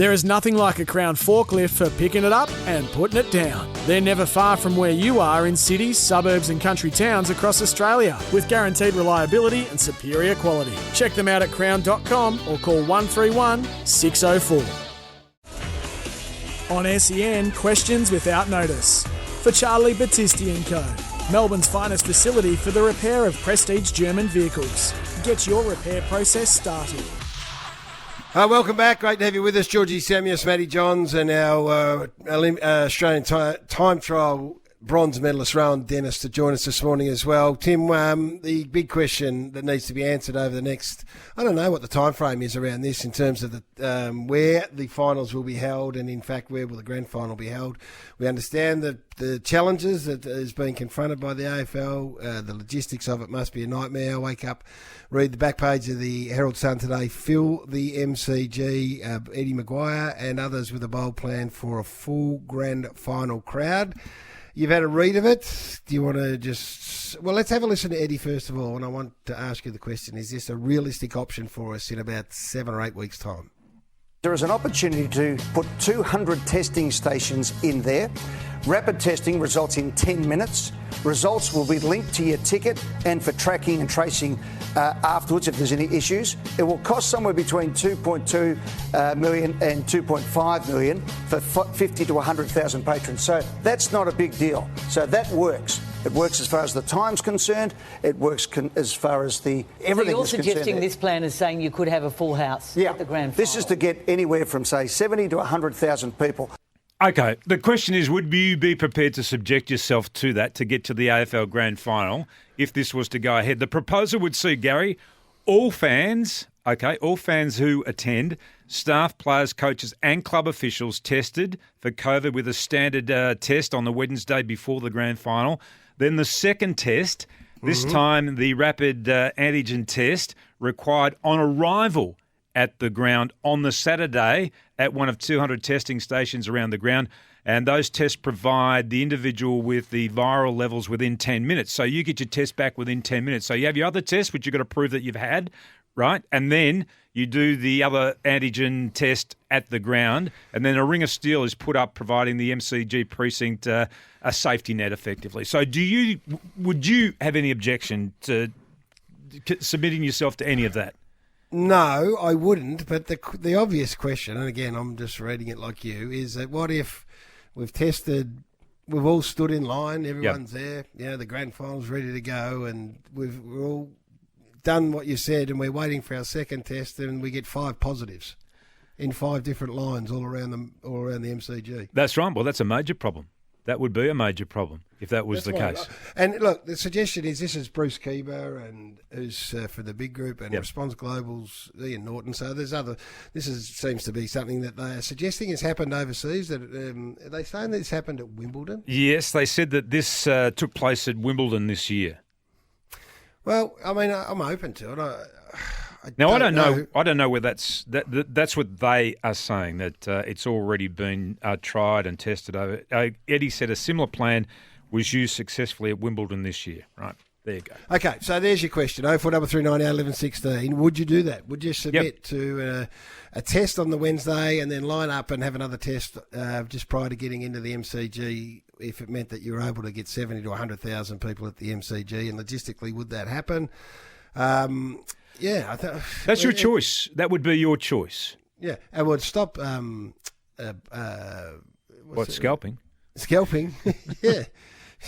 There is nothing like a Crown forklift for picking it up and putting it down. They're never far from where you are in cities, suburbs and country towns across Australia, with guaranteed reliability and superior quality. Check them out at crown.com or call 131 604. On SEN, questions without notice. For Charlie Battisti & Co. Melbourne's finest facility for the repair of prestige German vehicles. Get your repair process started. Welcome back. Great to have you with us, Georgie Samios, Matty Johns, and our Australian time trial bronze medalist Rowan Dennis to join us this morning as well. Tim, the big question that needs to be answered over the next, I don't know what the time frame is around this in terms of the where the finals will be held, and in fact where will the grand final be held. We understand that the challenges that is being confronted by the AFL, the logistics of it must be a nightmare. I wake up, read the back page of the Herald Sun today, fill the MCG, Eddie Maguire and others with a bold plan for a full grand final crowd. You've had a read of it. Do you want to just... Well, let's have a listen to Eddie first of all, and I want to ask you the question, is this a realistic option for us in about 7 or 8 weeks' time? There is an opportunity to put 200 testing stations in there. Rapid testing results in 10 minutes. Results will be linked to your ticket and for tracking and tracing afterwards if there's any issues. It will cost somewhere between 2.2 million and 2.5 million for 50 to 100,000 patrons. So that's not a big deal. So that works. It works as far as the time's concerned. It works as far as the everything is concerned. So you're suggesting this plan is saying you could have a full house at the grand final? This is to get anywhere from, say, 70 to 100,000 people. Okay, the question is, would you be prepared to subject yourself to that to get to the AFL Grand Final if this was to go ahead? The proposal would see, Gary, all fans who attend, staff, players, coaches and club officials tested for COVID with a standard test on the Wednesday before the Grand Final. Then the second test, this time the rapid antigen test, required on arrival at the ground on the Saturday at one of 200 testing stations around the ground. And those tests provide the individual with the viral levels within 10 minutes. So you get your test back within 10 minutes. So you have your other test, which you've got to prove that you've had, right? And then you do the other antigen test at the ground. And then a ring of steel is put up, providing the MCG precinct a safety net effectively. So would you have any objection to submitting yourself to any of that? No, I wouldn't. But the obvious question, and again, I'm just reading it like you, is that what if we've tested, we've all stood in line, everyone's there, the grand final's ready to go, and we're all done what you said, and we're waiting for our second test, and we get 5 positives in 5 different lines all around the MCG. That's right. Well, that's a major problem. That would be a major problem if that was the case. And look, the suggestion is, this is Bruce Keeber, and who's for the big group, and Response Global's Ian Norton. So there's seems to be something that they are suggesting has happened overseas. That are they saying this happened at Wimbledon? Yes, they said that this took place at Wimbledon this year. Well, I mean, I'm open to it. I don't know where that's what they are saying, that it's already been tried and tested over. Eddie said a similar plan was used successfully at Wimbledon this year. Right, there you go. Okay, so there's your question. 0433981116. Would you do that? Would you submit to a test on the Wednesday and then line up and have another test just prior to getting into the MCG if it meant that you were able to get 70 to 100,000 people at the MCG? And logistically, would that happen? That's your choice. That would be your choice. Yeah, and would stop. Scalping? Scalping, yeah.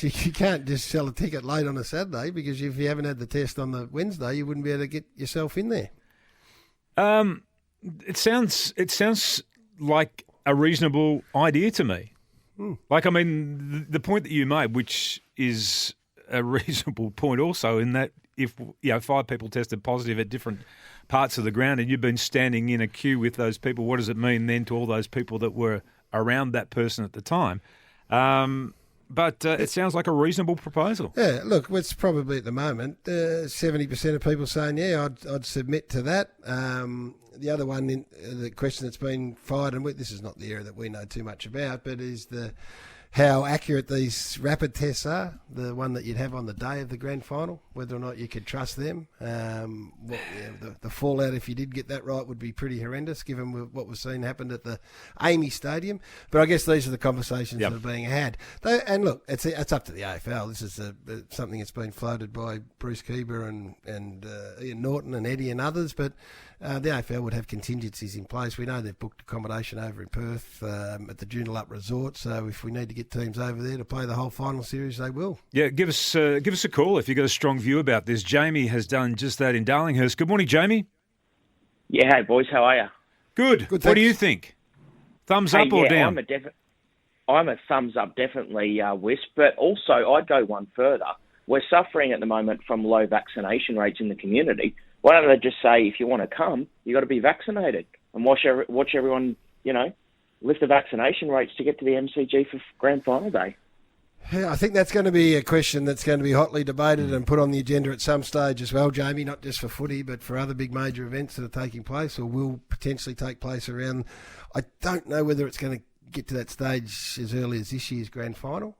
You can't just sell a ticket late on a Saturday, because if you haven't had the test on the Wednesday, you wouldn't be able to get yourself in there. It sounds like a reasonable idea to me. Like, I mean, the point that you made, which is a reasonable point also, in that if 5 people tested positive at different parts of the ground and you've been standing in a queue with those people, what does it mean then to all those people that were around that person at the time? But it sounds like a reasonable proposal. Yeah, look, it's probably at the moment 70% of people saying, I'd submit to that. The other one, the question that's been fired, and this is not the area that we know too much about, but is how accurate these rapid tests are, the one that you'd have on the day of the grand final, whether or not you could trust them. The fallout, if you did get that right, would be pretty horrendous, given what we've seen happened at the Amy Stadium. But I guess these are the conversations that are being had. And look, it's up to the AFL. This is something that's been floated by Bruce Keeber and Ian Norton and Eddie and others, but the AFL would have contingencies in place. We know they've booked accommodation over in Perth at the Joondalup Resort, so if we need to get teams over there to play the whole final series, they will. Yeah, give us a call if you've got a strong view about this. Jamie has done just that in Darlinghurst. Good morning, Jamie. Yeah, hey boys, how are you? Good. What do you think? Thumbs up or down? I'm a thumbs up, definitely, Wisp, but also I'd go one further. We're suffering at the moment from low vaccination rates in the community. Why don't they just say, if you want to come, you've got to be vaccinated, and watch everyone, lift the vaccination rates to get to the MCG for grand final day? Yeah, I think that's going to be a question that's going to be hotly debated and put on the agenda at some stage as well, Jamie, not just for footy, but for other big major events that are taking place or will potentially take place around. I don't know whether it's going to get to that stage as early as this year's grand final,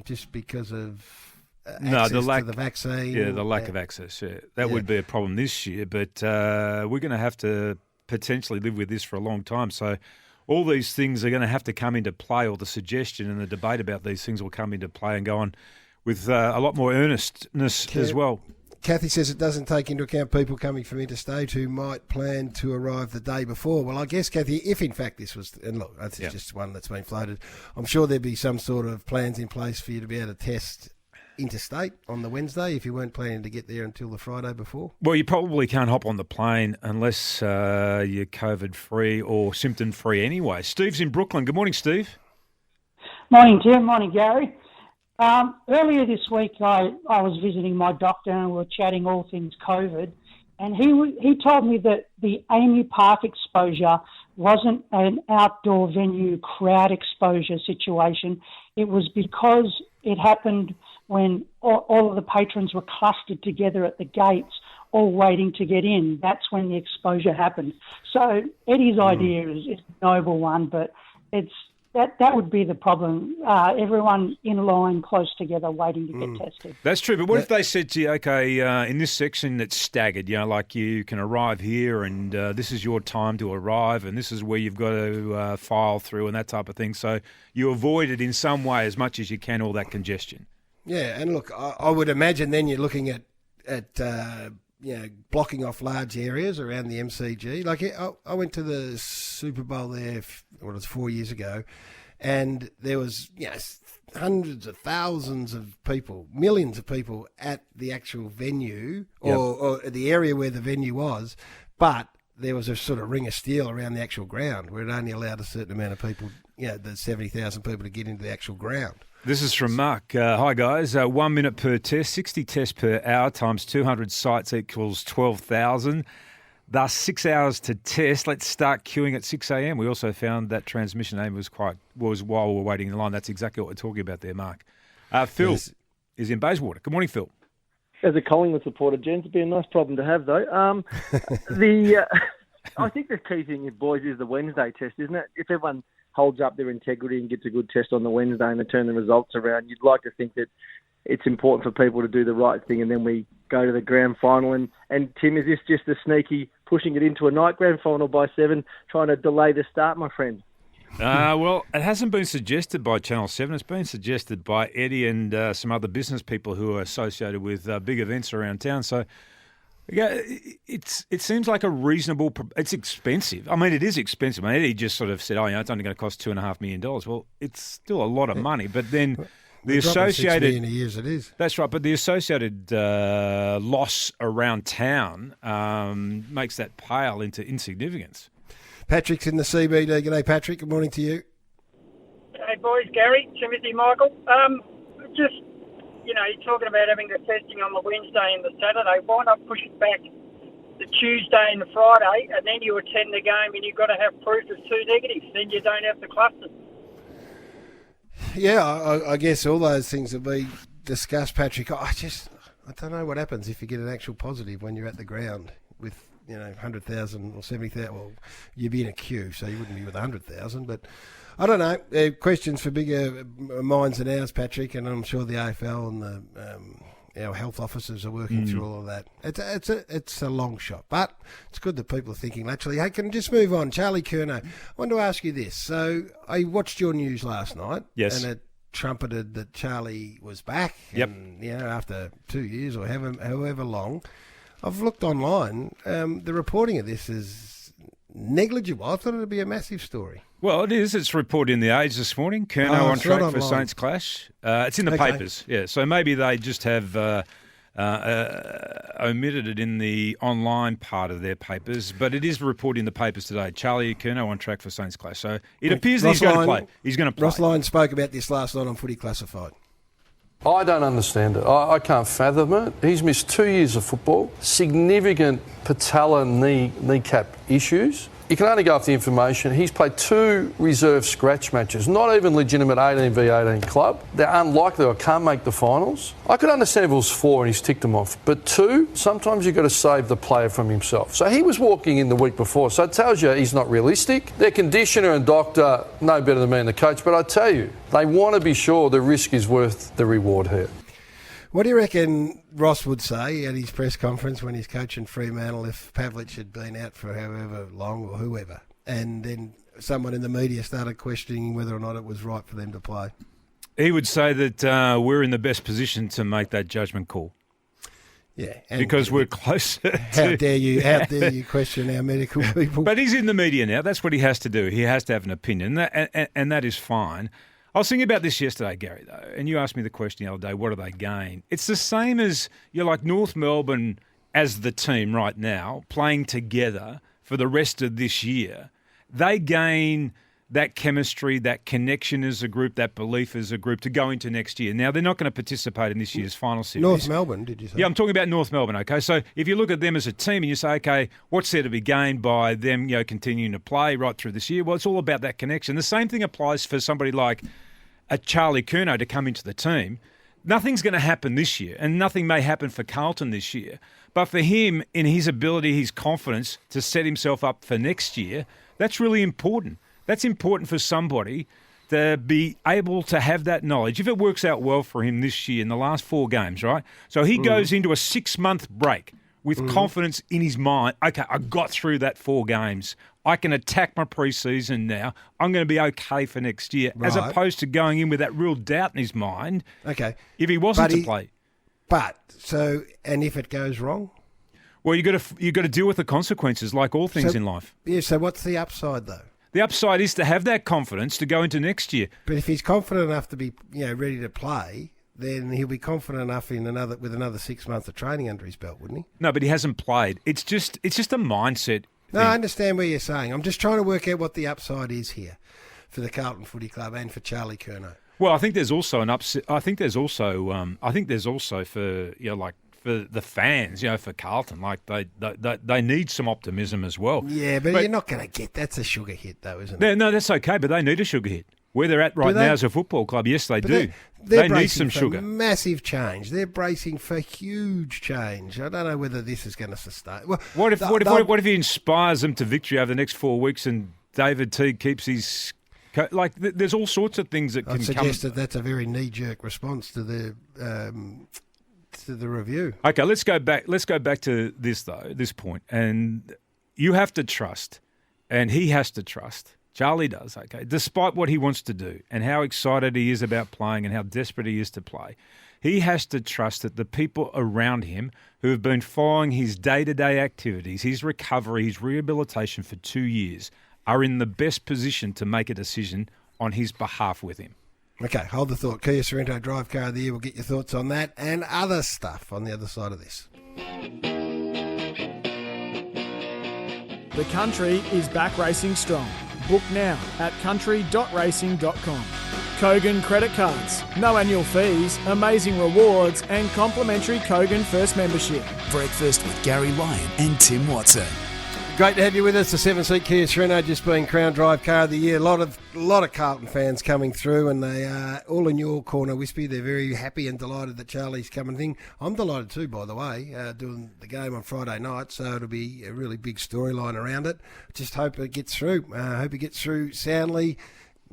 just because of the lack to the vaccine. Yeah, the lack of access. Yeah, that would be a problem this year, but we're going to have to potentially live with this for a long time. So all these things are going to have to come into play, or the suggestion and the debate about these things will come into play and go on with a lot more earnestness as well. Kathy says it doesn't take into account people coming from interstate who might plan to arrive the day before. Well, I guess, Kathy, if in fact this was, and look, this is just one that's been floated, I'm sure there'd be some sort of plans in place for you to be able to test interstate on the Wednesday if you weren't planning to get there until the Friday before? Well, you probably can't hop on the plane unless you're COVID-free or symptom-free anyway. Steve's in Brooklyn. Good morning, Steve. Morning, Tim. Morning, Gary. Earlier this week, I was visiting my doctor and we were chatting all things COVID, and he told me that the Amy Park exposure wasn't an outdoor venue crowd exposure situation. It was because it happened when all of the patrons were clustered together at the gates, all waiting to get in. That's when the exposure happened. So Eddie's idea is a noble one, but that would be the problem. Everyone in line close together waiting to get tested. That's true, but what if they said to you, okay, in this section it's staggered, like you can arrive here and this is your time to arrive and this is where you've got to file through and that type of thing. So you avoid it in some way as much as you can, all that congestion. Yeah, and look, I would imagine then you're looking at blocking off large areas around the MCG. Like I went to the Super Bowl there, 4 years ago, and there was hundreds of thousands of people, millions of people at the actual venue or the area where the venue was, but there was a sort of ring of steel around the actual ground where it only allowed a certain amount of people, the 70,000 people to get into the actual ground. This is from Mark. Hi, guys. 1 minute per test, 60 tests per hour times 200 sites equals 12,000. Thus, 6 hours to test. Let's start queuing at 6 a.m. We also found that transmission aim was while we were waiting in line. That's exactly what we're talking about there, Mark. Phil is in Bayswater. Good morning, Phil. As a Collingwood supporter, gents, it'd be a nice problem to have, though. I think the key thing, boys, is the Wednesday test, isn't it? If everyone holds up their integrity and gets a good test on the Wednesday and they turn the results around, you'd like to think that it's important for people to do the right thing, and then we go to the grand final. And Tim, is this just a sneaky pushing it into a night grand final by 7, trying to delay the start, my friend? Well, it hasn't been suggested by Channel 7. It's been suggested by Eddie and some other business people who are associated with big events around town. So, yeah, it seems like a reasonable. It's expensive. I mean, it is expensive. I mean, Eddie just sort of said, it's only going to cost $2.5 million. Well, it's still a lot of money. But then the associated $6 million a year, it is. That's right. But the associated loss around town makes that pale into insignificance. Patrick's in the CBD. G'day, Patrick. Good morning to you. Hey, boys. Gary, Timothy, Michael. You're talking about having the testing on the Wednesday and the Saturday. Why not push it back the Tuesday and the Friday, and then you attend the game and you've got to have proof of 2 negatives. Then you don't have the clusters. Yeah, I guess all those things will be discussed, Patrick. I don't know what happens if you get an actual positive when you're at the ground with 100,000 or 70,000, well, you'd be in a queue, so you wouldn't be with 100,000. But I don't know. Questions for bigger minds than ours, Patrick, and I'm sure the AFL and our health officers are working through all of that. It's a long shot, but it's good that people are thinking laterally. Hey, can I just move on? Charlie Curnow, I want to ask you this. So I watched your news last night. Yes. And it trumpeted that Charlie was back. Yep. And, after 2 years or however long. I've looked online. The reporting of this is negligible. I thought it would be a massive story. Well, it is. It's reported in The Age this morning. Curnow on track for Saints clash. It's in the papers, yeah. So maybe they just have omitted it in the online part of their papers, but it is reported in the papers today. Charlie Curnow on track for Saints clash. So it appears that he's going to play. He's going to play. Ross Lyon spoke about this last night on Footy Classified. I don't understand it. I can't fathom it. He's missed 2 years of football, significant patella kneecap issues. You can only go off the information. He's played 2 reserve scratch matches, not even legitimate 18v18 club. They're unlikely or can't make the finals. I could understand if it was 4 and he's ticked them off, but 2, sometimes you've got to save the player from himself. So he was walking in the week before, so it tells you he's not realistic. Their conditioner and doctor know better than me and the coach, but I tell you, they want to be sure the risk is worth the reward here. What do you reckon Ross would say at his press conference when he's coaching Fremantle if Pavlich had been out for however long or whoever, and then someone in the media started questioning whether or not it was right for them to play? He would say that we're in the best position to make that judgment call. Yeah, because we're closer. How dare you question our medical people? But he's in the media now. That's what he has to do. He has to have an opinion, and that is fine. I was thinking about this yesterday, Gary, though, and you asked me the question the other day, what do they gain? It's the same as, like North Melbourne as the team right now, playing together for the rest of this year. They gain that chemistry, that connection as a group, that belief as a group to go into next year. Now, they're not going to participate in this year's final series. North Melbourne, did you say? Yeah, I'm talking about North Melbourne, okay? So if you look at them as a team and you say, okay, what's there to be gained by them, continuing to play right through this year? Well, it's all about that connection. The same thing applies for somebody like a Charlie Curnow to come into the team. Nothing's going to happen this year, and nothing may happen for Carlton this year. But for him, in his ability, his confidence to set himself up for next year, that's really important. That's important for somebody to be able to have that knowledge. If it works out well for him this year in the last 4 games, right? So he goes into a 6-month break with confidence in his mind. Okay, I got through that 4 games. I can attack my pre-season now. I'm going to be okay for next year, as opposed to going in with that real doubt in his mind. Okay, if he wasn't to play. And if it goes wrong? Well, you got to deal with the consequences, like all things in life. Yeah. So what's the upside, though? The upside is to have that confidence to go into next year. But if he's confident enough to be, ready to play, then he'll be confident enough with another 6 months of training under his belt, wouldn't he? No, but he hasn't played. It's just a mindset. No, I understand what you're saying. I'm just trying to work out what the upside is here for the Carlton Footy Club and for Charlie Curnow. Well, I think there's also an upset. I think there's also for for the fans, for Carlton, like they need some optimism as well. Yeah, but you're not going to get that's a sugar hit though, isn't it? No, that's okay, but they need a sugar hit. Where they're at right now as a football club, yes, they do. They need some sugar. Massive change. They're bracing for huge change. I don't know whether this is going to sustain. Well, what if he inspires them to victory over the next 4 weeks and David Teague keeps his there's all sorts of things that can come. I suggest that's a very knee-jerk response to the review. Okay, let's go back to this point, and you have to trust, and he has to trust. Charlie does, okay, despite what he wants to do and how excited he is about playing and how desperate he is to play. He has to trust that the people around him who have been following his day-to-day activities, his recovery, his rehabilitation for 2 years, are in the best position to make a decision on his behalf with him. Okay, hold the thought. Kia Sorrento Drive Car of the Year. We'll get your thoughts on that and other stuff on the other side of this. The country is back racing strong. Book now at country.racing.com. Kogan credit cards, no annual fees, amazing rewards and complimentary Kogan First membership. Breakfast with Gary Lyon and Tim Watson. Great to have you with us. The 7-seat Kia Sereno just being Crown Drive Car of the Year. A lot of Carlton fans coming through, and they are all in your corner, Wispy. They're very happy and delighted that Charlie's coming. I'm delighted too, by the way, doing the game on Friday night, so it'll be a really big storyline around it. Just hope it gets through. Hope it gets through soundly.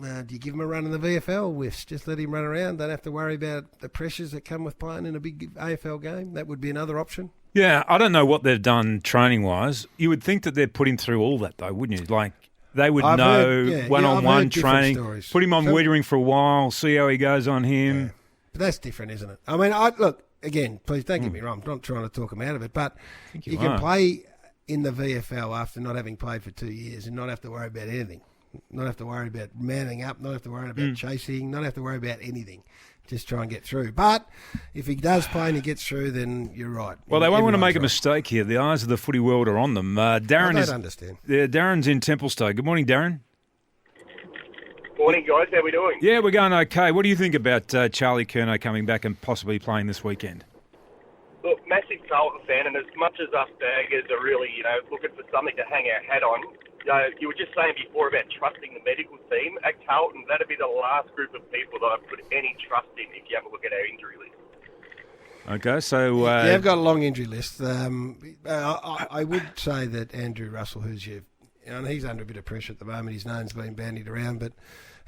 Do you give him a run in the VFL, Wis? Just let him run around. Don't have to worry about the pressures that come with playing in a big AFL game. That would be another option. Yeah, I don't know what they've done training-wise. You would think that they're putting through all that, though, wouldn't you? Like, they would one-on-one training, stories. Put him on Wiedering for a while, see how he goes on him. Yeah. But that's different, isn't it? I mean, look, again, please don't get me wrong. I'm not trying to talk him out of it, but you can play in the VFL after not having played for 2 years and not have to worry about anything. Not have to worry about manning up, not have to worry about chasing, not have to worry about anything. Just try and get through. But if he does play and he gets through, then you're right. Well, they won't want to make a mistake here. The eyes of the footy world are on them. Darren I don't understand. Darren's in Templestowe. Good morning, Darren. Morning, guys. How are we doing? Yeah, we're going okay. What do you think about Charlie Curnow coming back and possibly playing this weekend? Look, massive Carlton fan, and as much as us baggers are really, looking for something to hang our hat on, you were just saying before about trusting the medical team. At Carlton, that'd be the last group of people that I'd put any trust in if you have a look at our injury list. Okay, so... I've got a long injury list. I would say that Andrew Russell, he's under a bit of pressure at the moment. His name's been bandied around, but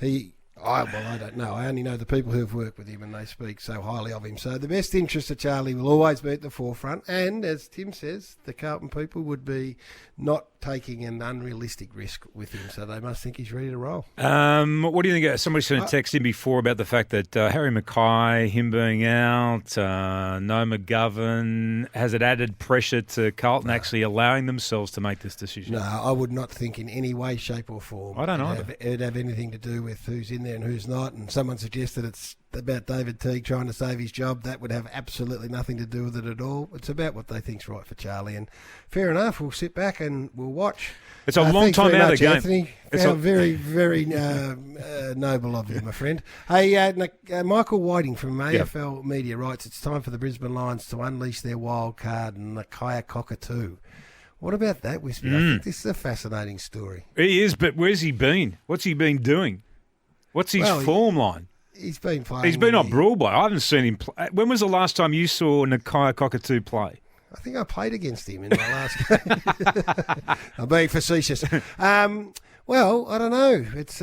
I don't know. I only know the people who have worked with him, and they speak so highly of him. So the best interest of Charlie will always be at the forefront. And as Tim says, the Carlton people would be not taking an unrealistic risk with him. So they must think he's ready to roll. What do you think? Somebody sent a text in before about the fact that Harry Mackay, him being out, no McGovern, has it added pressure to Carlton actually allowing themselves to make this decision? No, I would not think in any way, shape or form. I don't either. It'd have anything to do with who's in there and who's not. And someone suggested it's about David Teague trying to save his job. That would have absolutely nothing to do with it at all. It's about what they think's right for Charlie. And fair enough, we'll sit back and we'll watch. It's a long time out of the game. Anthony. Very, very noble of you, my friend. Hey, Michael Whiting from AFL Media writes, it's time for the Brisbane Lions to unleash their wild card and the Kaya Cockatoo. What about that, Wispy? I think this is a fascinating story. He is, but where's he been? What's he been doing? What's his form line? He's been playing. He's been on Broadway. I haven't seen him play. When was the last time you saw Nakia Cockatoo play? I think I played against him in my last game. I'm being facetious. Well, I don't know. It's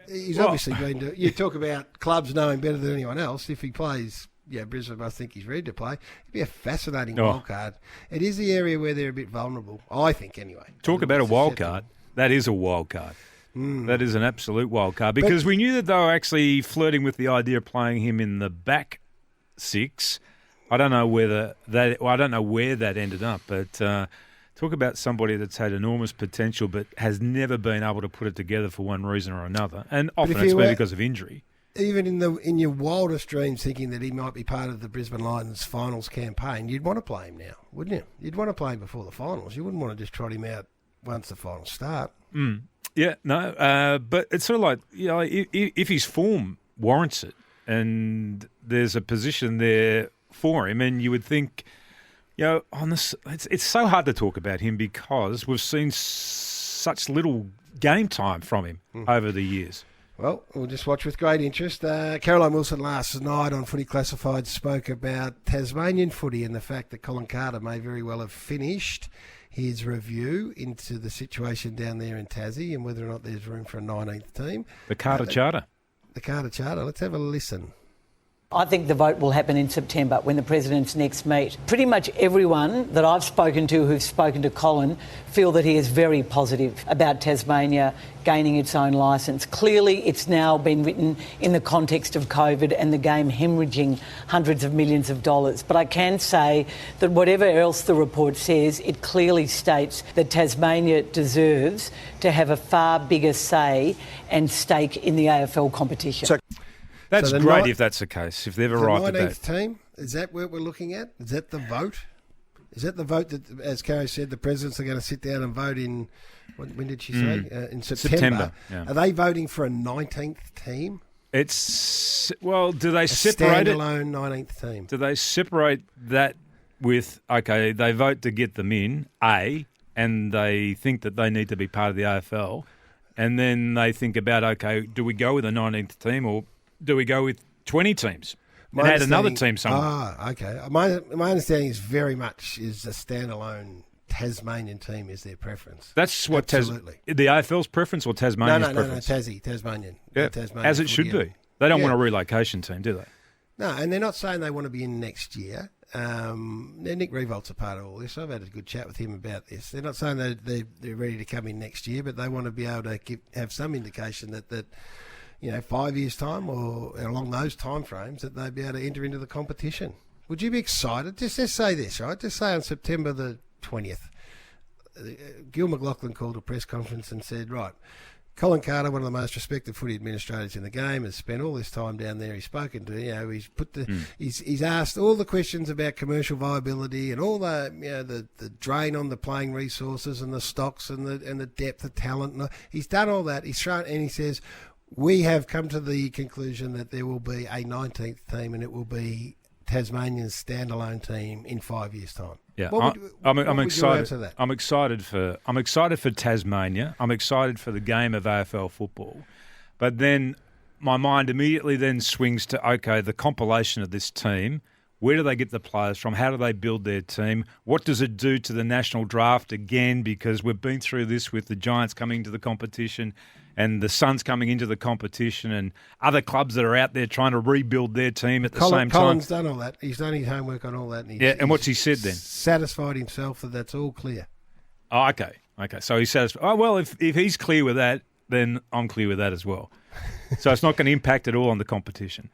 he's obviously been to... You talk about clubs knowing better than anyone else. If he plays... Brisbane, I think he's ready to play. It'd be a fascinating wild card. It is the area where they're a bit vulnerable, I think, anyway. Talk about a wild card. That is a wild card. That is an absolute wild card because we knew that they were actually flirting with the idea of playing him in the back six. I don't know where that ended up, but talk about somebody that's had enormous potential but has never been able to put it together for one reason or another, and often it's been because of injury. Even in your wildest dreams, thinking that he might be part of the Brisbane Lions finals campaign, you'd want to play him now, wouldn't you? You'd want to play him before the finals. You wouldn't want to just trot him out once the finals start. Yeah, no, but it's sort of like, if his form warrants it and there's a position there for him, and you would think, on this, it's so hard to talk about him because we've seen such little game time from him over the years. Well, we'll just watch with great interest. Caroline Wilson last night on Footy Classified spoke about Tasmanian footy and the fact that Colin Carter may very well have finished his review into the situation down there in Tassie and whether or not there's room for a 19th team. The Carter Charter. The Carter Charter. Let's have a listen. I think the vote will happen in September when the presidents next meet. Pretty much everyone that I've spoken to who've spoken to Colin feel that he is very positive about Tasmania gaining its own licence. Clearly, it's now been written in the context of COVID and the game hemorrhaging hundreds of millions of dollars. But I can say that whatever else the report says, it clearly states that Tasmania deserves to have a far bigger say and stake in the AFL competition. That's great if that's the case, if they've arrived at that. The 19th team, is that what we're looking at? Is that the vote? Is that the vote that, as Carrie said, the presidents are going to sit down and vote in, when did she say? In September. Yeah. Are they voting for a 19th team? Do they separate it? A standalone 19th team. Do they separate that with, they vote to get them in, A, and they think that they need to be part of the AFL, and then they think about, okay, do we go with a 19th team or do we go with 20 teams and add another team somewhere? Ah, okay. My understanding is very much is a standalone Tasmanian team is their preference. That's what Absolutely. the AFL's preference or Tasmania's preference? No, Tasmanian. Yeah, Tasmanian as it should footy. be. They don't want a relocation team, do they? No, and they're not saying they want to be in next year. Nick Revolt's a part of all this. I've had a good chat with him about this. They're not saying that they're ready to come in next year, but they want to be able to have some indication that 5 years' time or along those time frames that they'd be able to enter into the competition. Would you be excited? Just say this, right? Just say on September the 20th, Gil McLachlan called a press conference and said, right, Colin Carter, one of the most respected footy administrators in the game, has spent all this time down there. He's spoken to, he's put he's asked all the questions about commercial viability and all the drain on the playing resources and the stocks and the depth of talent. And he's done all that. He's shown, and he says, we have come to the conclusion that there will be a 19th team, and it will be Tasmania's standalone team in 5 years' time. Yeah, I'm excited. I'm excited for Tasmania. I'm excited for the game of AFL football. But then my mind immediately then swings to, okay, the compilation of this team. Where do they get the players from? How do they build their team? What does it do to the national draft again? Because we've been through this with the Giants coming to the competition and the Suns coming into the competition and other clubs that are out there trying to rebuild their team at the same time. Colin's done all that. He's done his homework on all that. And what's he said then? Satisfied himself that that's all clear. Oh, okay. So he's satisfied. Oh, well, if he's clear with that, then I'm clear with that as well. So it's not going to impact at all on the competition.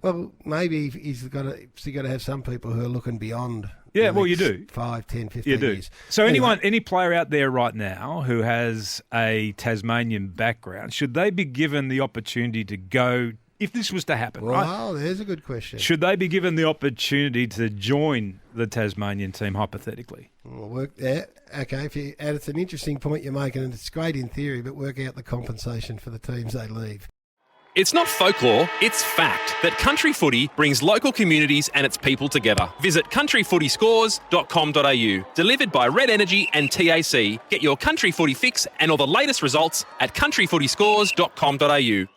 Well, maybe he's got to have some people who are looking beyond. Yeah, well, you do. 5, 10, 15 years. So any player out there right now who has a Tasmanian background, should they be given the opportunity to go, if this was to happen, right? Well, there's a good question. Should they be given the opportunity to join the Tasmanian team, hypothetically? Okay, and it's an interesting point you're making, and it's great in theory, but work out the compensation for the teams they leave. It's not folklore, it's fact that country footy brings local communities and its people together. Visit countryfootyscores.com.au. Delivered by Red Energy and TAC. Get your country footy fix and all the latest results at countryfootyscores.com.au.